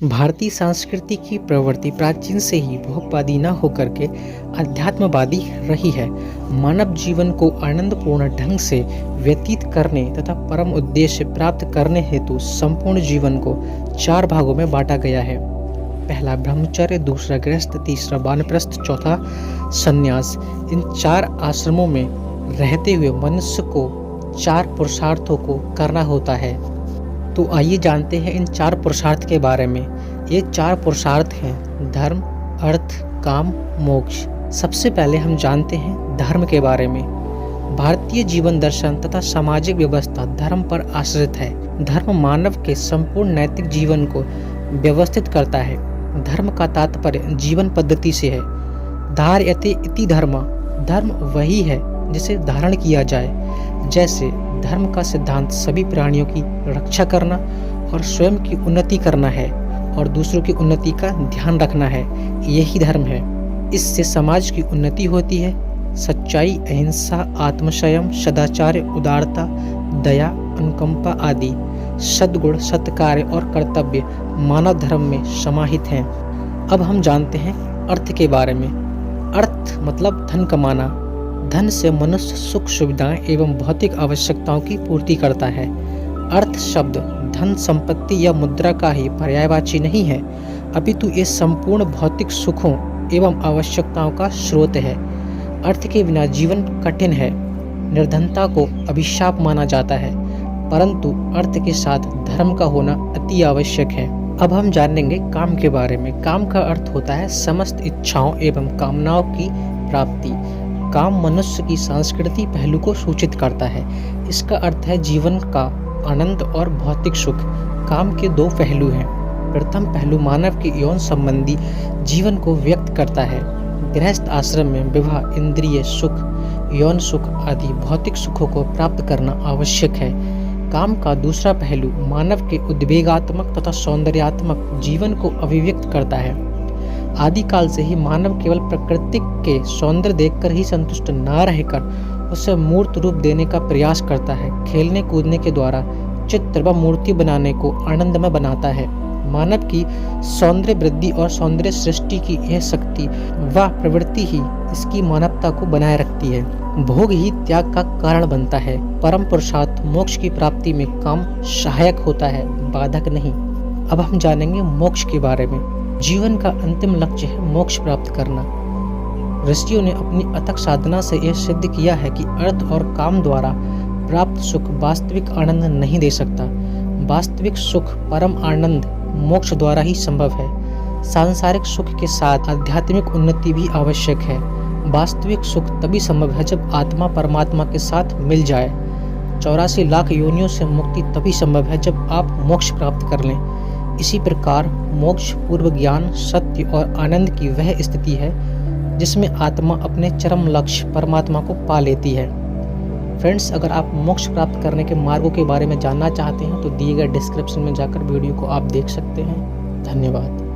भारतीय संस्कृति की प्रवृत्ति प्राचीन से ही भोगवादी न होकर के अध्यात्मवादी रही है। मानव जीवन को आनंदपूर्ण ढंग से व्यतीत करने तथा परम उद्देश्य प्राप्त करने हेतु संपूर्ण जीवन को 4 भागों में बांटा गया है। पहला ब्रह्मचर्य, दूसरा गृहस्थ, तीसरा वानप्रस्थ, चौथा संन्यास। इन 4 आश्रमों में रहते हुए मनुष्य को 4 पुरुषार्थों को करना होता है। तो आइए जानते हैं इन 4 पुरुषार्थ के बारे में। ये 4 पुरुषार्थ हैं धर्म, अर्थ, काम, मोक्ष। सबसे पहले हम जानते हैं धर्म के बारे में। भारतीय जीवन दर्शन तथा सामाजिक व्यवस्था धर्म पर आश्रित है। धर्म मानव के संपूर्ण नैतिक जीवन को व्यवस्थित करता है। धर्म का तात्पर्य जीवन पद्धति से है। धार्यते इति धर्म, धर्म वही है जिसे धारण किया जाए। जैसे धर्म का सिद्धांत सभी प्राणियों की रक्षा करना और स्वयं की उन्नति करना है और दूसरों की उन्नति का ध्यान रखना है, यही धर्म है। इससे समाज की उन्नति होती है। सच्चाई, अहिंसा, आत्मसंयम, सदाचार, उदारता, दया, अनुकंपा आदि सद्गुण, सत्कार्य और कर्तव्य मानव धर्म में समाहित हैं। अब हम जानते हैं अर्थ के बारे में। अर्थ मतलब धन कमाना। धन से मनुष्य सुख सुविधाएं एवं भौतिक आवश्यकताओं की पूर्ति करता है। अर्थ शब्द धन, संपत्ति या मुद्रा का ही पर्यायवाची नहीं है, अपितु ये संपूर्ण भौतिक सुखों एवं आवश्यकताओं का स्रोत है। अर्थ के बिना जीवन कठिन है। निर्धनता को अभिशाप माना जाता है, परंतु अर्थ के साथ धर्म का होना अति आवश्यक है। अब हम जानेंगे काम के बारे में। काम का अर्थ होता है समस्त इच्छाओं एवं कामनाओं की प्राप्ति। काम मनुष्य की सांस्कृतिक पहलू को सूचित करता है। इसका अर्थ है जीवन का आनंद और भौतिक सुख। काम के 2 पहलू हैं। प्रथम पहलू मानव के यौन संबंधी जीवन को व्यक्त करता है। गृहस्थ आश्रम में विवाह, इंद्रिय सुख, यौन सुख आदि भौतिक सुखों को प्राप्त करना आवश्यक है। काम का दूसरा पहलू मानव के उद्वेगात्मक तथा सौंदर्यात्मक जीवन को अभिव्यक्त करता है। आदिकाल से ही मानव केवल प्रकृति के सौंदर्य देखकर ही संतुष्ट न रहकर उसे मूर्त रूप देने का प्रयास करता है। खेलने कूदने के द्वारा चित्र व मूर्ति बनाने को आनंदमय बनाता है। मानव की सौंदर्य वृद्धि और सौंदर्य सृष्टि की यह शक्ति व प्रवृत्ति ही इसकी मानवता को बनाए रखती है। भोग ही त्याग का कारण बनता है। परम पुरुषार्थ मोक्ष की प्राप्ति में काम सहायक होता है, बाधक नहीं। अब हम जानेंगे मोक्ष के बारे में। जीवन का अंतिम लक्ष्य है मोक्ष प्राप्त करना। ऋषियों ने अपनी अथक साधना से यह सिद्ध किया है कि अर्थ और काम द्वारा प्राप्त सुख वास्तविक आनंद नहीं दे सकता। वास्तविक सुख, परम आनंद मोक्ष द्वारा ही संभव है। सांसारिक सुख के साथ आध्यात्मिक उन्नति भी आवश्यक है। वास्तविक सुख तभी संभव है जब आत्मा परमात्मा के साथ मिल जाए। 84 लाख योनियों से मुक्ति तभी संभव है जब आप मोक्ष प्राप्त कर लें। इसी प्रकार मोक्ष पूर्व ज्ञान, सत्य और आनंद की वह स्थिति है जिसमें आत्मा अपने चरम लक्ष्य परमात्मा को पा लेती है। फ्रेंड्स, अगर आप मोक्ष प्राप्त करने के मार्गों के बारे में जानना चाहते हैं तो दिए गए डिस्क्रिप्शन में जाकर वीडियो को आप देख सकते हैं। धन्यवाद।